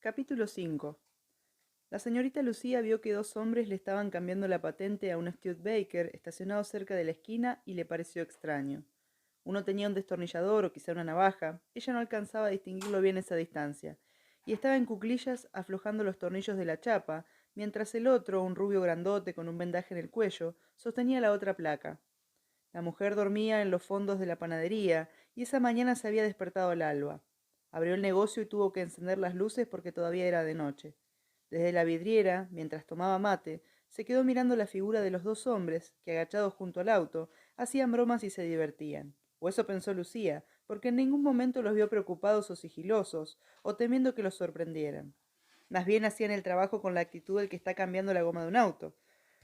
Capítulo 5. La señorita Lucía vio que dos hombres le estaban cambiando la patente a un Studebaker estacionado cerca de la esquina y le pareció extraño. Uno tenía un destornillador o quizá una navaja, ella no alcanzaba a distinguirlo bien a esa distancia, y estaba en cuclillas aflojando los tornillos de la chapa, mientras el otro, un rubio grandote con un vendaje en el cuello, sostenía la otra placa. La mujer dormía en los fondos de la panadería y esa mañana se había despertado al alba. Abrió el negocio y tuvo que encender las luces porque todavía era de noche. Desde la vidriera, mientras tomaba mate, se quedó mirando la figura de los dos hombres que, agachados junto al auto, hacían bromas y se divertían. O eso pensó Lucía, porque en ningún momento los vio preocupados o sigilosos, o temiendo que los sorprendieran. Más bien hacían el trabajo con la actitud del que está cambiando la goma de un auto.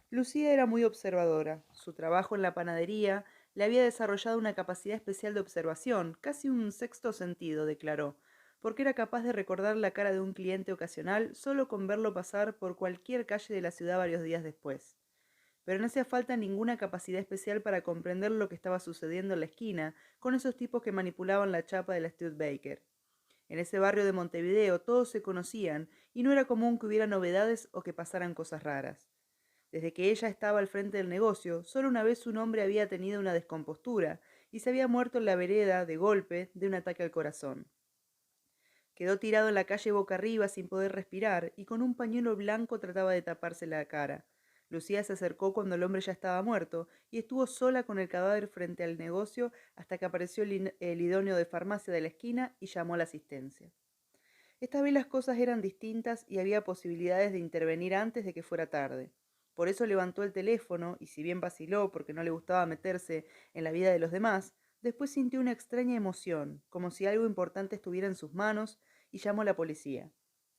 Lucía era muy observadora. Su trabajo en la panadería le había desarrollado una capacidad especial de observación, casi un sexto sentido, declaró, porque era capaz de recordar la cara de un cliente ocasional solo con verlo pasar por cualquier calle de la ciudad varios días después. Pero no hacía falta ninguna capacidad especial para comprender lo que estaba sucediendo en la esquina con esos tipos que manipulaban la chapa de la Studebaker. En ese barrio de Montevideo todos se conocían y no era común que hubiera novedades o que pasaran cosas raras. Desde que ella estaba al frente del negocio, solo una vez un hombre había tenido una descompostura y se había muerto en la vereda de golpe de un ataque al corazón. Quedó tirado en la calle boca arriba sin poder respirar y con un pañuelo blanco trataba de taparse la cara. Lucía se acercó cuando el hombre ya estaba muerto y estuvo sola con el cadáver frente al negocio hasta que apareció el idóneo de farmacia de la esquina y llamó a la asistencia. Esta vez las cosas eran distintas y había posibilidades de intervenir antes de que fuera tarde. Por eso levantó el teléfono y si bien vaciló porque no le gustaba meterse en la vida de los demás, después sintió una extraña emoción, como si algo importante estuviera en sus manos, y llamó a la policía.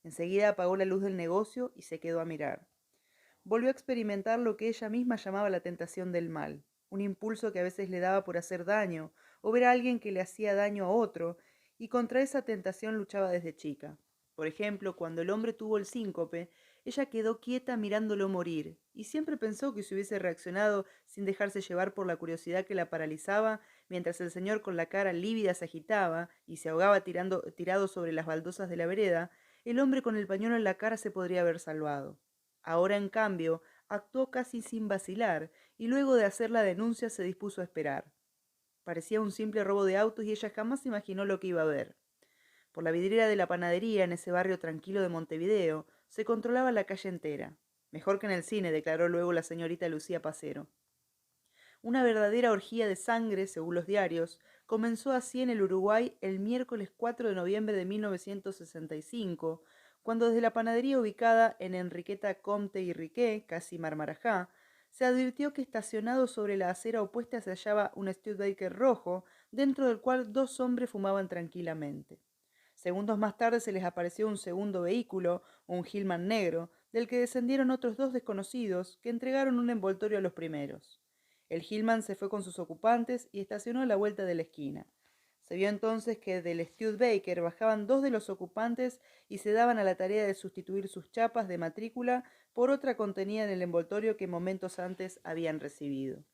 Enseguida apagó la luz del negocio y se quedó a mirar. Volvió a experimentar lo que ella misma llamaba la tentación del mal, un impulso que a veces le daba por hacer daño, o ver a alguien que le hacía daño a otro, y contra esa tentación luchaba desde chica. Por ejemplo, cuando el hombre tuvo el síncope, ella quedó quieta mirándolo morir, y siempre pensó que si hubiese reaccionado sin dejarse llevar por la curiosidad que la paralizaba, mientras el señor con la cara lívida se agitaba y se ahogaba tirado sobre las baldosas de la vereda, el hombre con el pañuelo en la cara se podría haber salvado. Ahora, en cambio, actuó casi sin vacilar, y luego de hacer la denuncia se dispuso a esperar. Parecía un simple robo de autos y ella jamás imaginó lo que iba a ver. Por la vidriera de la panadería, en ese barrio tranquilo de Montevideo, se controlaba la calle entera. Mejor que en el cine, declaró luego la señorita Lucía Pacero. Una verdadera orgía de sangre, según los diarios, comenzó así en el Uruguay el miércoles 4 de noviembre de 1965, cuando desde la panadería ubicada en Enriqueta Comte y Riquet, casi Marmarajá, se advirtió que estacionado sobre la acera opuesta se hallaba un Studebaker rojo, dentro del cual dos hombres fumaban tranquilamente. Segundos más tarde se les apareció un segundo vehículo, un Hillman negro, del que descendieron otros dos desconocidos que entregaron un envoltorio a los primeros. El Hillman se fue con sus ocupantes y estacionó a la vuelta de la esquina. Se vio entonces que del Studebaker bajaban dos de los ocupantes y se daban a la tarea de sustituir sus chapas de matrícula por otra contenida en el envoltorio que momentos antes habían recibido.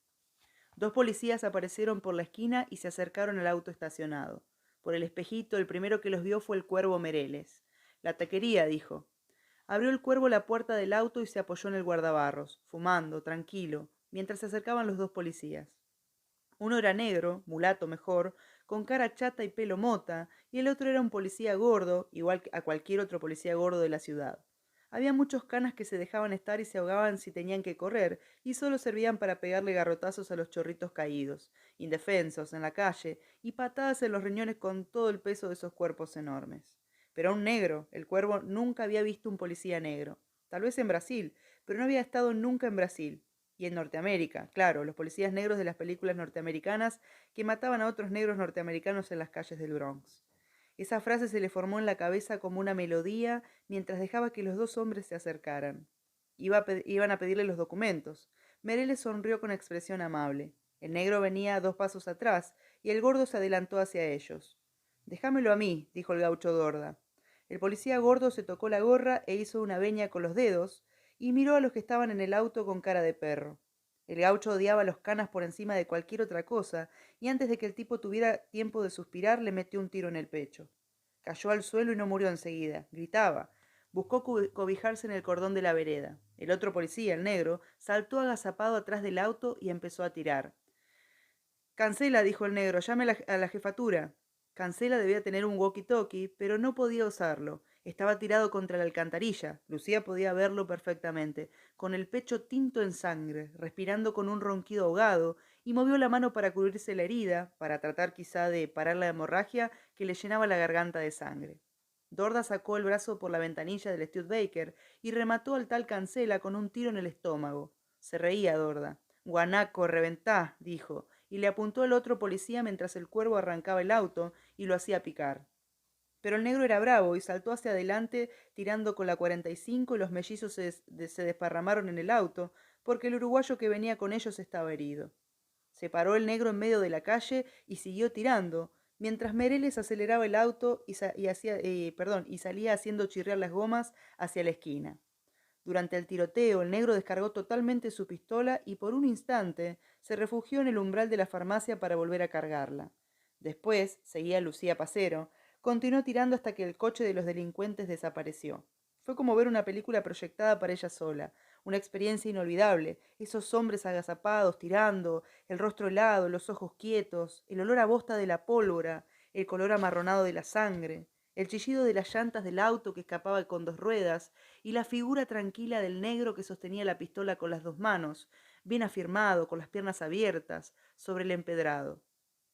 Dos policías aparecieron por la esquina y se acercaron al auto estacionado. Por el espejito, el primero que los vio fue el cuervo Mereles. La taquería, dijo. Abrió el cuervo la puerta del auto y se apoyó en el guardabarros, fumando, tranquilo, mientras se acercaban los dos policías. Uno era negro, mulato mejor, con cara chata y pelo mota, y el otro era un policía gordo, igual a cualquier otro policía gordo de la ciudad. Había muchos canas que se dejaban estar y se ahogaban si tenían que correr, y solo servían para pegarle garrotazos a los chorritos caídos, indefensos, en la calle, y patadas en los riñones con todo el peso de esos cuerpos enormes. Pero a un negro, el cuervo nunca había visto un policía negro. Tal vez en Brasil, pero no había estado nunca en Brasil. Y en Norteamérica, claro, los policías negros de las películas norteamericanas que mataban a otros negros norteamericanos en las calles del Bronx. Esa frase se le formó en la cabeza como una melodía mientras dejaba que los dos hombres se acercaran. Iban a pedirle los documentos. Merele sonrió con expresión amable. El negro venía 2 pasos atrás y el gordo se adelantó hacia ellos. Déjamelo a mí, dijo el gaucho Dorda. El policía gordo se tocó la gorra e hizo una veña con los dedos, y miró a los que estaban en el auto con cara de perro. El gaucho odiaba a los canas por encima de cualquier otra cosa, y antes de que el tipo tuviera tiempo de suspirar le metió un tiro en el pecho. Cayó al suelo y no murió enseguida. Gritaba. Buscó cobijarse en el cordón de la vereda. El otro policía, el negro, saltó agazapado atrás del auto y empezó a tirar. Cancela, dijo el negro, llame a la jefatura. Cancela debía tener un walkie-talkie, pero no podía usarlo. Estaba tirado contra la alcantarilla. Lucía podía verlo perfectamente, con el pecho tinto en sangre, respirando con un ronquido ahogado, y movió la mano para cubrirse la herida, para tratar quizá de parar la hemorragia que le llenaba la garganta de sangre. Dorda sacó el brazo por la ventanilla del Studebaker y remató al tal Cancela con un tiro en el estómago. Se reía Dorda. Guanaco, reventá, dijo, y le apuntó al otro policía mientras el cuervo arrancaba el auto y lo hacía picar. Pero el negro era bravo y saltó hacia adelante tirando con la 45 y los mellizos se desparramaron en el auto porque el uruguayo que venía con ellos estaba herido. Se paró el negro en medio de la calle y siguió tirando, mientras Mereles aceleraba el auto y salía haciendo chirriar las gomas hacia la esquina. Durante el tiroteo, el negro descargó totalmente su pistola y por un instante se refugió en el umbral de la farmacia para volver a cargarla. Después, seguía Lucía Pacero, continuó tirando hasta que el coche de los delincuentes desapareció. Fue como ver una película proyectada para ella sola, una experiencia inolvidable, esos hombres agazapados, tirando, el rostro helado, los ojos quietos, el olor a bosta de la pólvora, el color amarronado de la sangre, el chillido de las llantas del auto que escapaba con dos ruedas, y la figura tranquila del negro que sostenía la pistola con las dos manos, bien afirmado, con las piernas abiertas, sobre el empedrado.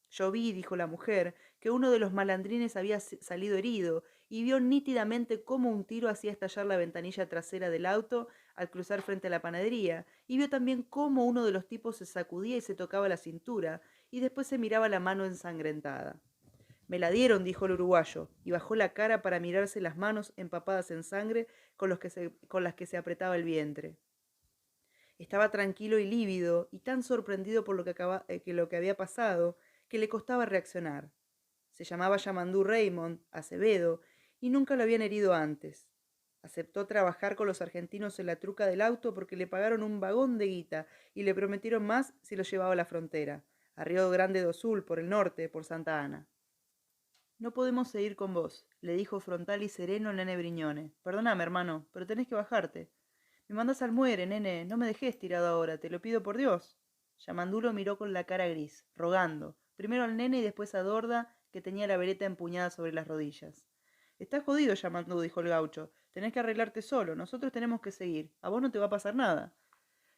Yo vi, dijo la mujer, que uno de los malandrines había salido herido y vio nítidamente cómo un tiro hacía estallar la ventanilla trasera del auto al cruzar frente a la panadería, y vio también cómo uno de los tipos se sacudía y se tocaba la cintura, y después se miraba la mano ensangrentada. Me la dieron, dijo el uruguayo, y bajó la cara para mirarse las manos empapadas en sangre con las que se apretaba el vientre. Estaba tranquilo y lívido, y tan sorprendido por lo que había pasado, que le costaba reaccionar. Se llamaba Yamandú Raymond, Acevedo, y nunca lo habían herido antes. Aceptó trabajar con los argentinos en la truca del auto porque le pagaron un vagón de guita y le prometieron más si lo llevaba a la frontera, a Río Grande do Sul, por el norte, por Santa Ana. No podemos seguir con vos, le dijo frontal y sereno el nene Briñone. Perdóname, hermano, pero tenés que bajarte. Me mandás al muere, nene, no me dejes tirado ahora, te lo pido por Dios. Yamandú lo miró con la cara gris, rogando, primero al nene y después a Dorda, que tenía la vereta empuñada sobre las rodillas. Estás jodido, Yamandú, dijo el gaucho. Tenés que arreglarte solo, nosotros tenemos que seguir. A vos no te va a pasar nada.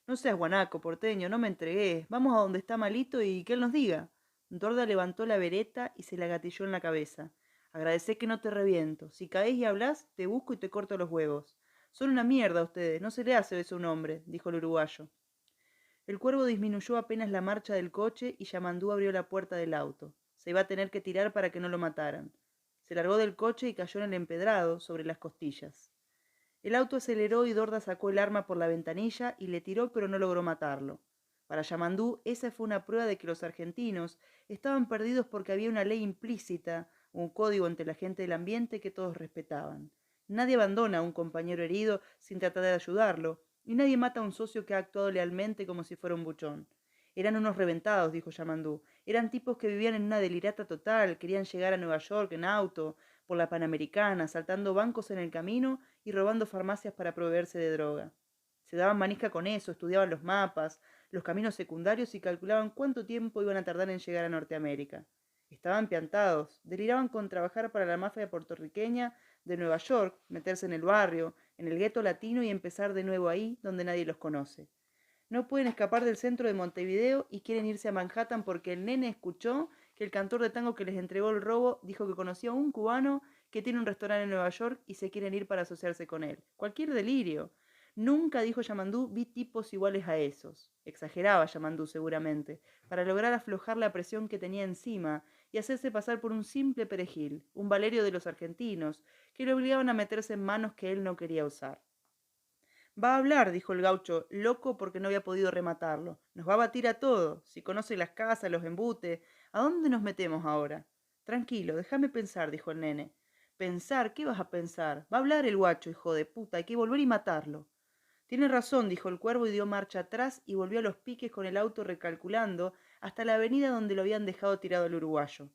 No seas guanaco, porteño, no me entregués. Vamos a donde está Malito y que él nos diga. Dorda levantó la vereta y se la gatilló en la cabeza. Agradecé que no te reviento. Si caés y hablás, te busco y te corto los huevos. Son una mierda ustedes, no se le hace eso a un hombre, dijo el uruguayo. El cuervo disminuyó apenas la marcha del coche y Yamandú abrió la puerta del auto. Se iba a tener que tirar para que no lo mataran. Se largó del coche y cayó en el empedrado, sobre las costillas. El auto aceleró y Dorda sacó el arma por la ventanilla y le tiró, pero no logró matarlo. Para Yamandú, esa fue una prueba de que los argentinos estaban perdidos porque había una ley implícita, un código entre la gente del ambiente que todos respetaban. Nadie abandona a un compañero herido sin tratar de ayudarlo, y nadie mata a un socio que ha actuado lealmente como si fuera un buchón. Eran unos reventados, dijo Yamandú. Eran tipos que vivían en una delirata total, querían llegar a Nueva York en auto, por la Panamericana, saltando bancos en el camino y robando farmacias para proveerse de droga. Se daban manija con eso, estudiaban los mapas, los caminos secundarios y calculaban cuánto tiempo iban a tardar en llegar a Norteamérica. Estaban piantados, deliraban con trabajar para la mafia puertorriqueña de Nueva York, meterse en el barrio, en el gueto latino y empezar de nuevo ahí, donde nadie los conoce. No pueden escapar del centro de Montevideo y quieren irse a Manhattan porque el nene escuchó que el cantor de tango que les entregó el robo dijo que conocía a un cubano que tiene un restaurante en Nueva York y se quieren ir para asociarse con él. Cualquier delirio. Nunca, dijo Yamandú, vi tipos iguales a esos. Exageraba Yamandú seguramente, para lograr aflojar la presión que tenía encima y hacerse pasar por un simple perejil, un Valerio de los argentinos, que le obligaban a meterse en manos que él no quería usar. Va a hablar, dijo el gaucho, loco porque no había podido rematarlo. Nos va a batir a todos. Si conoce las casas, los embutes. ¿A dónde nos metemos ahora? Tranquilo, déjame pensar, dijo el nene. ¿Pensar? ¿Qué vas a pensar? Va a hablar el guacho, hijo de puta. Hay que volver y matarlo. Tiene razón, dijo el cuervo y dio marcha atrás y volvió a los piques con el auto recalculando hasta la avenida donde lo habían dejado tirado el uruguayo.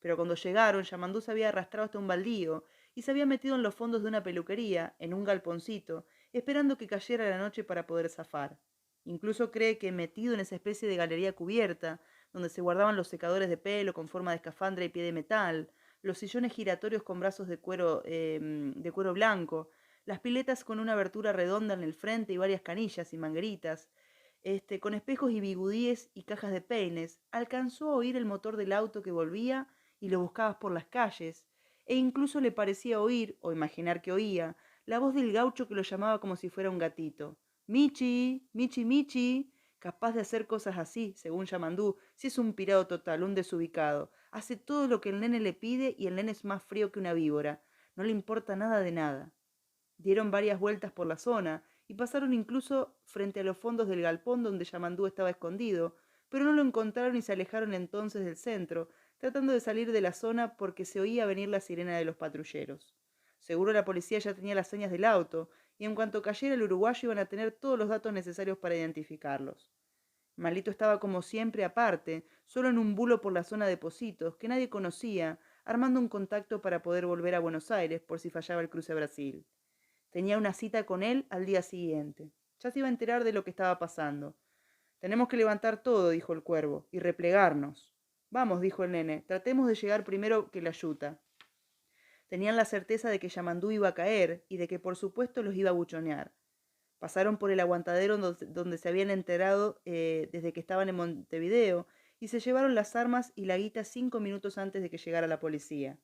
Pero cuando llegaron, Yamandú se había arrastrado hasta un baldío y se había metido en los fondos de una peluquería, en un galponcito, esperando que cayera la noche para poder zafar. Incluso cree que metido en esa especie de galería cubierta, donde se guardaban los secadores de pelo con forma de escafandra y pie de metal, los sillones giratorios con brazos de cuero blanco, las piletas con una abertura redonda en el frente y varias canillas y mangueritas, con espejos y bigudíes y cajas de peines, alcanzó a oír el motor del auto que volvía y lo buscabas por las calles, e incluso le parecía oír, o imaginar que oía, la voz del gaucho que lo llamaba como si fuera un gatito. Michi, Michi, Michi, capaz de hacer cosas así, según Yamandú, si es un pirado total, un desubicado. Hace todo lo que el nene le pide y el nene es más frío que una víbora. No le importa nada de nada. Dieron varias vueltas por la zona y pasaron incluso frente a los fondos del galpón donde Yamandú estaba escondido, pero no lo encontraron y se alejaron entonces del centro, tratando de salir de la zona porque se oía venir la sirena de los patrulleros. Seguro la policía ya tenía las señas del auto, y en cuanto cayera el uruguayo iban a tener todos los datos necesarios para identificarlos. Malito estaba como siempre aparte, solo en un bulo por la zona de Positos, que nadie conocía, armando un contacto para poder volver a Buenos Aires por si fallaba el cruce a Brasil. Tenía una cita con él al día siguiente. Ya se iba a enterar de lo que estaba pasando. Tenemos que levantar todo, dijo el cuervo, y replegarnos. Vamos, dijo el nene, tratemos de llegar primero que la yuta. Tenían la certeza de que Yamandú iba a caer y de que por supuesto los iba a buchonear. Pasaron por el aguantadero donde se habían enterado desde que estaban en Montevideo y se llevaron las armas y la guita 5 minutos antes de que llegara la policía.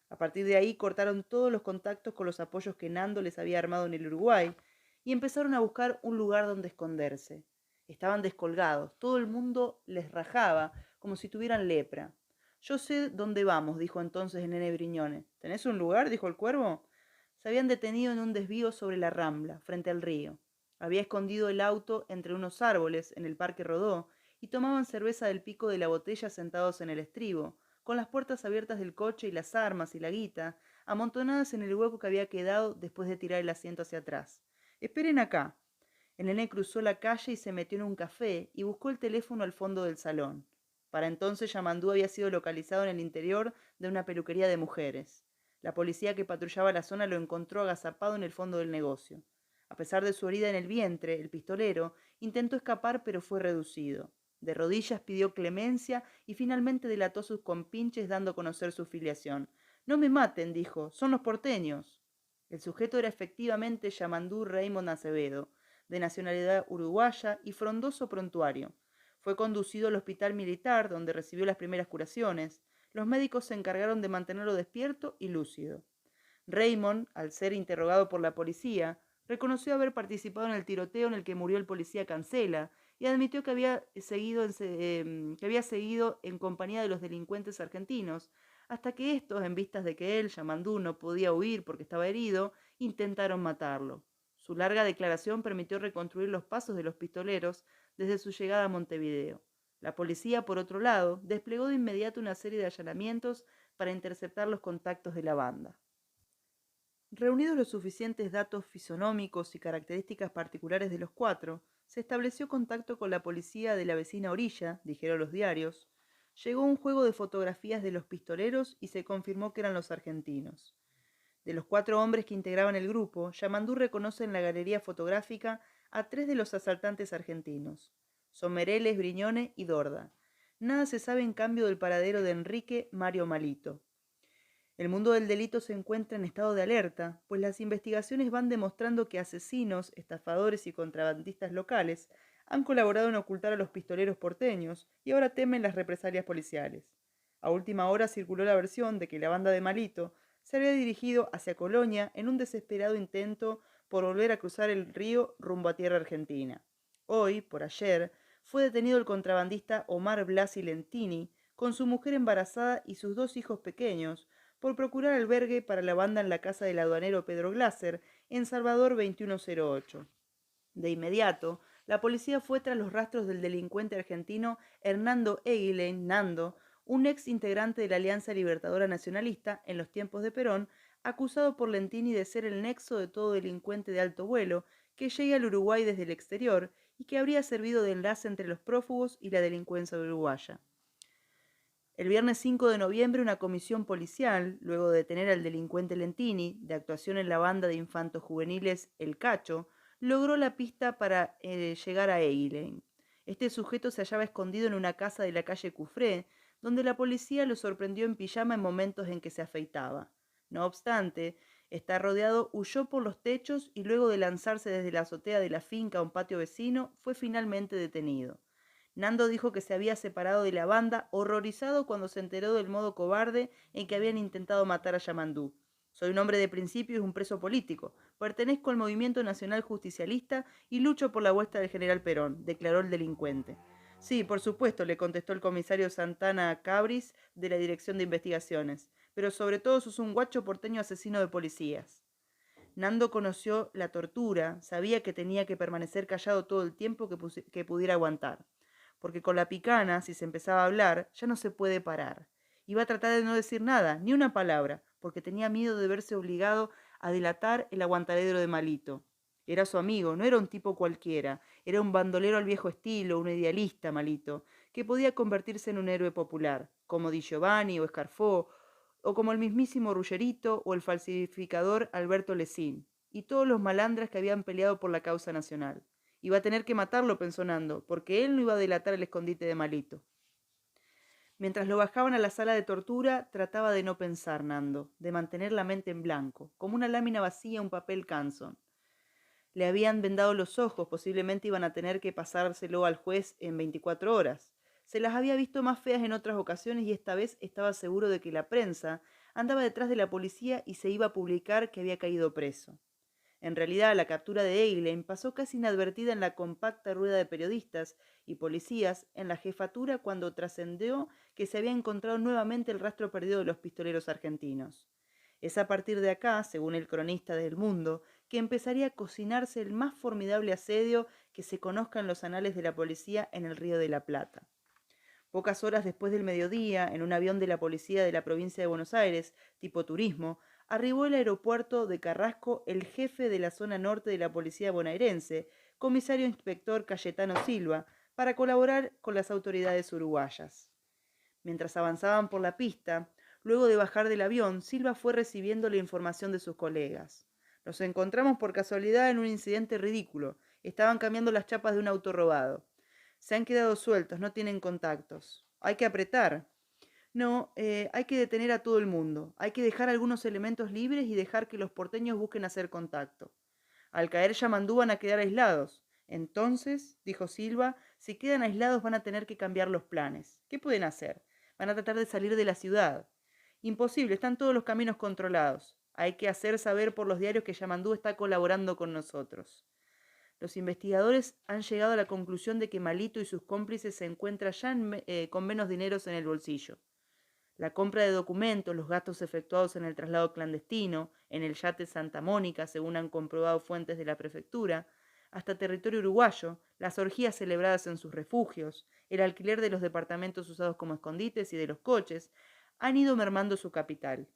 A partir de ahí cortaron todos los contactos con los apoyos que Nando les había armado en el Uruguay y empezaron a buscar un lugar donde esconderse. Estaban descolgados, todo el mundo les rajaba como si tuvieran lepra. Yo sé dónde vamos, dijo entonces el nene Briñone. ¿Tenés un lugar? Dijo el cuervo. Se habían detenido en un desvío sobre la rambla, frente al río. Había escondido el auto entre unos árboles en el Parque Rodó y tomaban cerveza del pico de la botella sentados en el estribo, con las puertas abiertas del coche y las armas y la guita amontonadas en el hueco que había quedado después de tirar el asiento hacia atrás. Esperen acá. El nene cruzó la calle y se metió en un café y buscó el teléfono al fondo del salón. Para entonces Yamandú había sido localizado en el interior de una peluquería de mujeres. La policía que patrullaba la zona lo encontró agazapado en el fondo del negocio. A pesar de su herida en el vientre, el pistolero intentó escapar pero fue reducido. De rodillas pidió clemencia y finalmente delató sus compinches dando a conocer su filiación. No me maten, dijo, son los porteños. El sujeto era efectivamente Yamandú Raymond Acevedo, de nacionalidad uruguaya y frondoso prontuario. Fue conducido al hospital militar, donde recibió las primeras curaciones. Los médicos se encargaron de mantenerlo despierto y lúcido. Raymond, al ser interrogado por la policía, reconoció haber participado en el tiroteo en el que murió el policía Cancela y admitió que había seguido en compañía de los delincuentes argentinos, hasta que estos, en vistas de que él, Yamandú, no podía huir porque estaba herido, intentaron matarlo. Su larga declaración permitió reconstruir los pasos de los pistoleros desde su llegada a Montevideo. La policía, por otro lado, desplegó de inmediato una serie de allanamientos para interceptar los contactos de la banda. Reunidos los suficientes datos fisonómicos y características particulares de los cuatro, se estableció contacto con la policía de la vecina orilla, dijeron los diarios. Llegó un juego de fotografías de los pistoleros y se confirmó que eran los argentinos. De los 4 hombres que integraban el grupo, Yamandú reconoce en la galería fotográfica a 3 de los asaltantes argentinos. Son Mereles, Briñone y Dorda. Nada se sabe en cambio del paradero de Enrique Mario Malito. El mundo del delito se encuentra en estado de alerta, pues las investigaciones van demostrando que asesinos, estafadores y contrabandistas locales han colaborado en ocultar a los pistoleros porteños y ahora temen las represalias policiales. A última hora circuló la versión de que la banda de Malito se había dirigido hacia Colonia en un desesperado intento por volver a cruzar el río rumbo a tierra argentina. Hoy, por ayer, fue detenido el contrabandista Omar Blasi Lentini con su mujer embarazada y sus 2 hijos pequeños, por procurar albergue para la banda en la casa del aduanero Pedro Glaser, en Salvador 2108. De inmediato, la policía fue tras los rastros del delincuente argentino Hernando Eguilein Nando, un ex integrante de la Alianza Libertadora Nacionalista en los tiempos de Perón, acusado por Lentini de ser el nexo de todo delincuente de alto vuelo que llegue al Uruguay desde el exterior y que habría servido de enlace entre los prófugos y la delincuencia uruguaya. El viernes 5 de noviembre, una comisión policial, luego de detener al delincuente Lentini, de actuación en la banda de infantos juveniles El Cacho, logró la pista para llegar a Eileen. Este sujeto se hallaba escondido en una casa de la calle Cufré, donde la policía lo sorprendió en pijama en momentos en que se afeitaba. No obstante, está rodeado, huyó por los techos y luego de lanzarse desde la azotea de la finca a un patio vecino, fue finalmente detenido. Nando dijo que se había separado de la banda, horrorizado cuando se enteró del modo cobarde en que habían intentado matar a Yamandú. Soy un hombre de principios y un preso político. Pertenezco al movimiento nacional justicialista y lucho por la vuelta del general Perón, declaró el delincuente. Sí, por supuesto, le contestó el comisario Santana Cabris de la Dirección de Investigaciones. Pero sobre todo sos un guacho porteño asesino de policías. Nando conoció la tortura, sabía que tenía que permanecer callado todo el tiempo que pudiera aguantar. Porque con la picana, si se empezaba a hablar, ya no se puede parar. Iba a tratar de no decir nada, ni una palabra, porque tenía miedo de verse obligado a delatar el aguantadero de Malito. Era su amigo, no era un tipo cualquiera, era un bandolero al viejo estilo, un idealista, Malito, que podía convertirse en un héroe popular, como Di Giovanni o Escarfó, o como el mismísimo Ruggerito o el falsificador Alberto Lesín, y todos los malandras que habían peleado por la causa nacional. Iba a tener que matarlo, pensó Nando, porque él no iba a delatar el escondite de Malito. Mientras lo bajaban a la sala de tortura, trataba de no pensar, Nando, de mantener la mente en blanco, como una lámina vacía, un papel Canson. Le habían vendado los ojos, posiblemente iban a tener que pasárselo al juez en 24 horas. Se las había visto más feas en otras ocasiones y esta vez estaba seguro de que la prensa andaba detrás de la policía y se iba a publicar que había caído preso. En realidad, la captura de Eileen pasó casi inadvertida en la compacta rueda de periodistas y policías en la jefatura cuando trascendió que se había encontrado nuevamente el rastro perdido de los pistoleros argentinos. Es a partir de acá, según el cronista del Mundo, que empezaría a cocinarse el más formidable asedio que se conozca en los anales de la policía en el Río de la Plata. Pocas horas después del mediodía, en un avión de la policía de la provincia de Buenos Aires, tipo turismo, arribó al aeropuerto de Carrasco el jefe de la zona norte de la policía bonaerense, comisario inspector Cayetano Silva, para colaborar con las autoridades uruguayas. Mientras avanzaban por la pista, luego de bajar del avión, Silva fue recibiendo la información de sus colegas. Los encontramos por casualidad en un incidente ridículo. Estaban cambiando las chapas de un auto robado. Se han quedado sueltos, no tienen contactos. Hay que apretar. No, hay que detener a todo el mundo. Hay que dejar algunos elementos libres y dejar que los porteños busquen hacer contacto. Al caer Yamandú van a quedar aislados. Entonces, dijo Silva, si quedan aislados van a tener que cambiar los planes. ¿Qué pueden hacer? Van a tratar de salir de la ciudad. Imposible, están todos los caminos controlados. Hay que hacer saber por los diarios que Yamandú está colaborando con nosotros. Los investigadores han llegado a la conclusión de que Malito y sus cómplices se encuentran ya con menos dineros en el bolsillo. La compra de documentos, los gastos efectuados en el traslado clandestino, en el yate Santa Mónica, según han comprobado fuentes de la prefectura, hasta territorio uruguayo, las orgías celebradas en sus refugios, el alquiler de los departamentos usados como escondites y de los coches, han ido mermando su capital.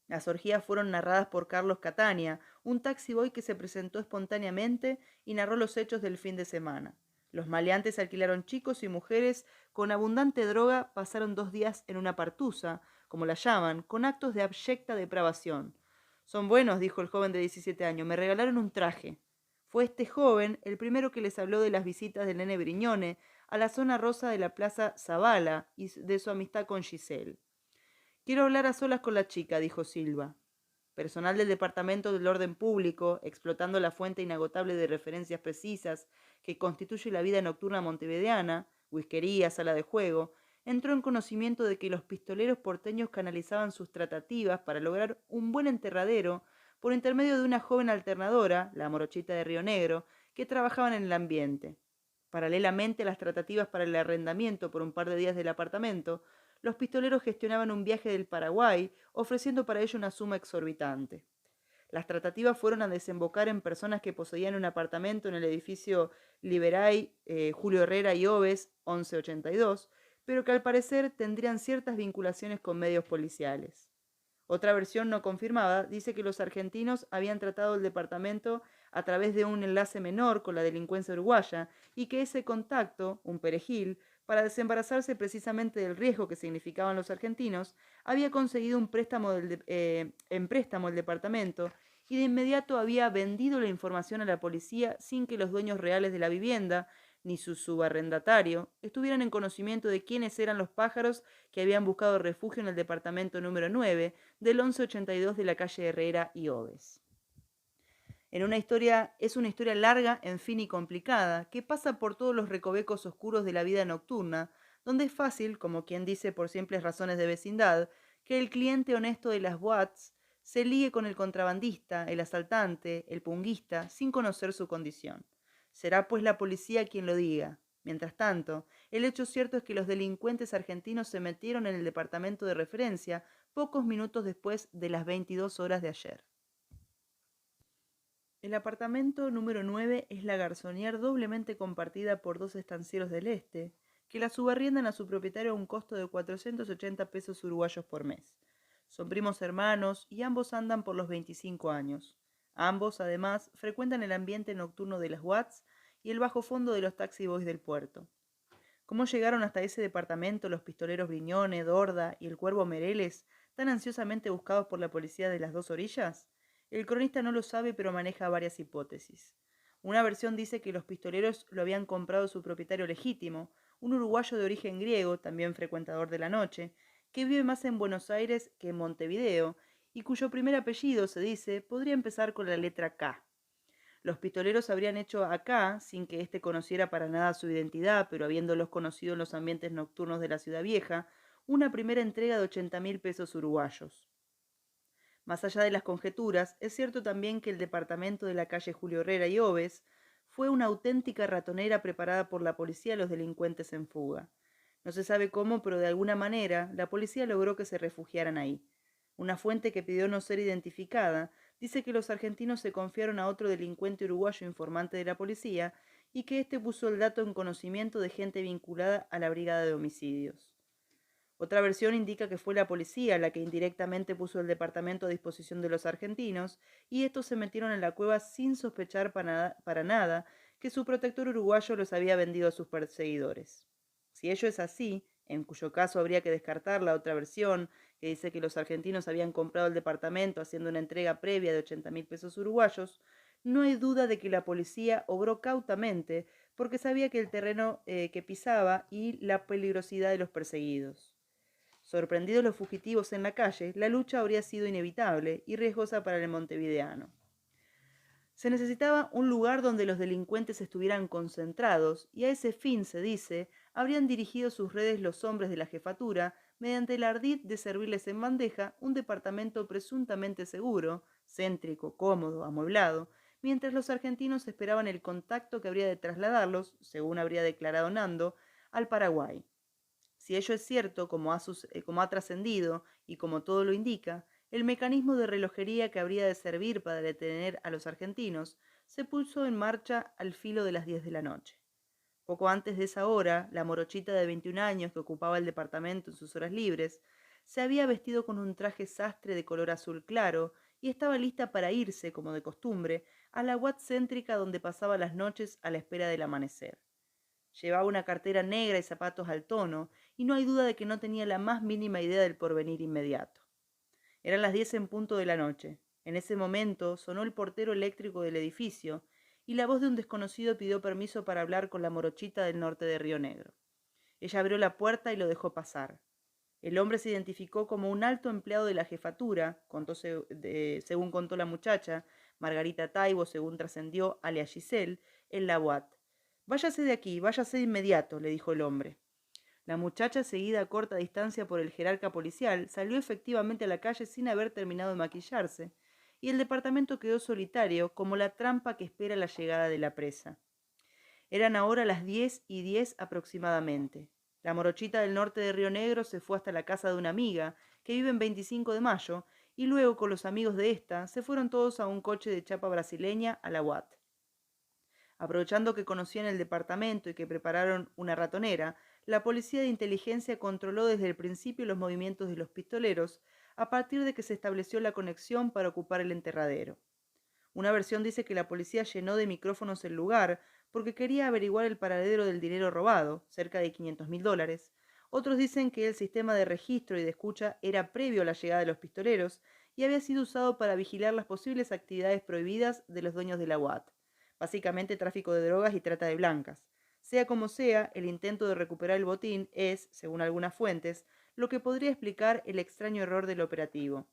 Las orgías fueron narradas por Carlos Catania, un taxiboy que se presentó espontáneamente y narró los hechos del fin de semana. Los maleantes alquilaron chicos y mujeres con abundante droga, pasaron 2 días en una partusa, como la llaman, con actos de abyecta depravación. Son buenos, dijo el joven de 17 años, me regalaron un traje. Fue este joven el primero que les habló de las visitas del nene Briñone a la zona rosa de la plaza Zavala y de su amistad con Giselle. Quiero hablar a solas con la chica, dijo Silva. Personal del Departamento del Orden Público, explotando la fuente inagotable de referencias precisas que constituye la vida nocturna montevideana, whiskería, sala de juego, entró en conocimiento de que los pistoleros porteños canalizaban sus tratativas para lograr un buen enterradero por intermedio de una joven alternadora, la morochita de Río Negro, que trabajaban en el ambiente. Paralelamente a las tratativas para el arrendamiento por un par de días del apartamento, los pistoleros gestionaban un viaje del Paraguay, ofreciendo para ello una suma exorbitante. Las tratativas fueron a desembocar en personas que poseían un apartamento en el edificio Liberay, Julio Herrera y Oves, 1182, pero que al parecer tendrían ciertas vinculaciones con medios policiales. Otra versión no confirmada dice que los argentinos habían tratado el departamento a través de un enlace menor con la delincuencia uruguaya y que ese contacto, un perejil, Para desembarazarse precisamente del riesgo que significaban los argentinos, había conseguido un préstamo en préstamo el departamento y de inmediato había vendido la información a la policía sin que los dueños reales de la vivienda, ni su subarrendatario, estuvieran en conocimiento de quiénes eran los pájaros que habían buscado refugio en el departamento número 9 del 1182 de la calle Herrera y Oves. Es una historia larga, en fin y complicada, que pasa por todos los recovecos oscuros de la vida nocturna, donde es fácil, como quien dice por simples razones de vecindad, que el cliente honesto de las boats se ligue con el contrabandista, el asaltante, el punguista, sin conocer su condición. Será pues la policía quien lo diga. Mientras tanto, el hecho cierto es que los delincuentes argentinos se metieron en el departamento de referencia pocos minutos después de las 22 horas de ayer. El apartamento número 9 es la garzonier doblemente compartida por dos estancieros del este, que la subarriendan a su propietario a un costo de 480 pesos uruguayos por mes. Son primos hermanos y ambos andan por los 25 años. Ambos, además, frecuentan el ambiente nocturno de las Watts y el bajo fondo de los taxi boys del puerto. ¿Cómo llegaron hasta ese departamento los pistoleros Briñone, Dorda y el Cuervo Mereles, tan ansiosamente buscados por la policía de las dos orillas? El cronista no lo sabe, pero maneja varias hipótesis. Una versión dice que los pistoleros lo habían comprado su propietario legítimo, un uruguayo de origen griego, también frecuentador de la noche, que vive más en Buenos Aires que en Montevideo, y cuyo primer apellido, se dice, podría empezar con la letra K. Los pistoleros habrían hecho acá, sin que éste conociera para nada su identidad, pero habiéndolos conocido en los ambientes nocturnos de la ciudad vieja, una primera entrega de 80.000 pesos uruguayos. Más allá de las conjeturas, es cierto también que el departamento de la calle Julio Herrera y Oves fue una auténtica ratonera preparada por la policía a los delincuentes en fuga. No se sabe cómo, pero de alguna manera la policía logró que se refugiaran ahí. Una fuente que pidió no ser identificada dice que los argentinos se confiaron a otro delincuente uruguayo informante de la policía y que éste puso el dato en conocimiento de gente vinculada a la brigada de homicidios. Otra versión indica que fue la policía la que indirectamente puso el departamento a disposición de los argentinos y estos se metieron en la cueva sin sospechar para nada que su protector uruguayo los había vendido a sus perseguidores. Si ello es así, en cuyo caso habría que descartar la otra versión, que dice que los argentinos habían comprado el departamento haciendo una entrega previa de 80.000 pesos uruguayos, no hay duda de que la policía obró cautamente porque sabía que el terreno que pisaba y la peligrosidad de los perseguidos. Sorprendidos los fugitivos en la calle, la lucha habría sido inevitable y riesgosa para el montevideano. Se necesitaba un lugar donde los delincuentes estuvieran concentrados, y a ese fin, se dice, habrían dirigido sus redes los hombres de la jefatura mediante el ardid de servirles en bandeja un departamento presuntamente seguro, céntrico, cómodo, amueblado, mientras los argentinos esperaban el contacto que habría de trasladarlos, según habría declarado Nando, al Paraguay. Si ello es cierto, como ha trascendido y como todo lo indica, el mecanismo de relojería que habría de servir para detener a los argentinos se puso en marcha al filo de las 10 de la noche. Poco antes de esa hora, la morochita de 21 años que ocupaba el departamento en sus horas libres se había vestido con un traje sastre de color azul claro y estaba lista para irse, como de costumbre, a la Watt céntrica donde pasaba las noches a la espera del amanecer. Llevaba una cartera negra y zapatos al tono, y no hay duda de que no tenía la más mínima idea del porvenir inmediato. Eran las 10 en punto de la noche. En ese momento sonó el portero eléctrico del edificio, y la voz de un desconocido pidió permiso para hablar con la morochita del norte de Río Negro. Ella abrió la puerta y lo dejó pasar. El hombre se identificó como un alto empleado de la jefatura, según contó la muchacha, Margarita Taibo, según trascendió, alias Giselle, en la UAT. Váyase de aquí, váyase de inmediato, le dijo el hombre. La muchacha, seguida a corta distancia por el jerarca policial, salió efectivamente a la calle sin haber terminado de maquillarse, y el departamento quedó solitario, como la trampa que espera la llegada de la presa. Eran ahora las 10:10 aproximadamente. La morochita del norte de Río Negro se fue hasta la casa de una amiga, que vive en 25 de Mayo, y luego, con los amigos de esta, se fueron todos a un coche de chapa brasileña a la UAT. Aprovechando que conocían el departamento y que prepararon una ratonera, la policía de inteligencia controló desde el principio los movimientos de los pistoleros, a partir de que se estableció la conexión para ocupar el enterradero. Una versión dice que la policía llenó de micrófonos el lugar, porque quería averiguar el paradero del dinero robado, cerca de $500.000. Otros dicen que el sistema de registro y de escucha era previo a la llegada de los pistoleros y había sido usado para vigilar las posibles actividades prohibidas de los dueños de la UAT, básicamente tráfico de drogas y trata de blancas. Sea como sea, el intento de recuperar el botín es, según algunas fuentes, lo que podría explicar el extraño error del operativo.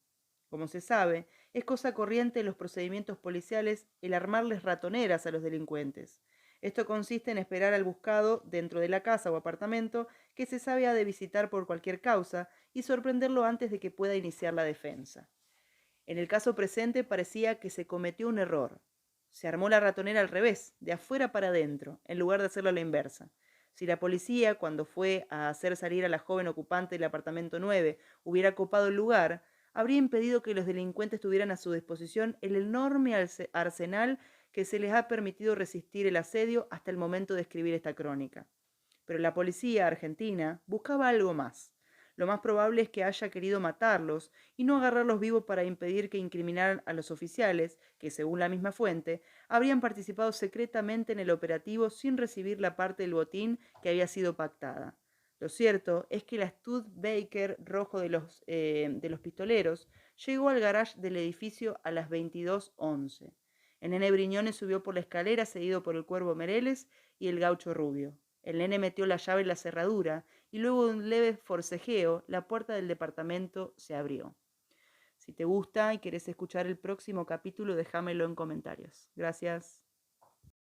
Como se sabe, es cosa corriente en los procedimientos policiales el armarles ratoneras a los delincuentes. Esto consiste en esperar al buscado dentro de la casa o apartamento que se sabe ha de visitar por cualquier causa y sorprenderlo antes de que pueda iniciar la defensa. En el caso presente parecía que se cometió un error. Se armó la ratonera al revés, de afuera para adentro, en lugar de hacerlo a la inversa. Si la policía, cuando fue a hacer salir a la joven ocupante del apartamento 9, hubiera copado el lugar, habría impedido que los delincuentes tuvieran a su disposición el enorme arsenal que se les ha permitido resistir el asedio hasta el momento de escribir esta crónica. Pero la policía argentina buscaba algo más. Lo más probable es que haya querido matarlos y no agarrarlos vivos para impedir que incriminaran a los oficiales, que según la misma fuente, habrían participado secretamente en el operativo sin recibir la parte del botín que había sido pactada. Lo cierto es que la Studebaker rojo de los pistoleros llegó al garage del edificio a las 22:11. El nene Briñones subió por la escalera seguido por el Cuervo Mereles y el Gaucho Rubio. El nene metió la llave en la cerradura y luego de un leve forcejeo, la puerta del departamento se abrió. Si te gusta y querés escuchar el próximo capítulo, déjamelo en comentarios. Gracias.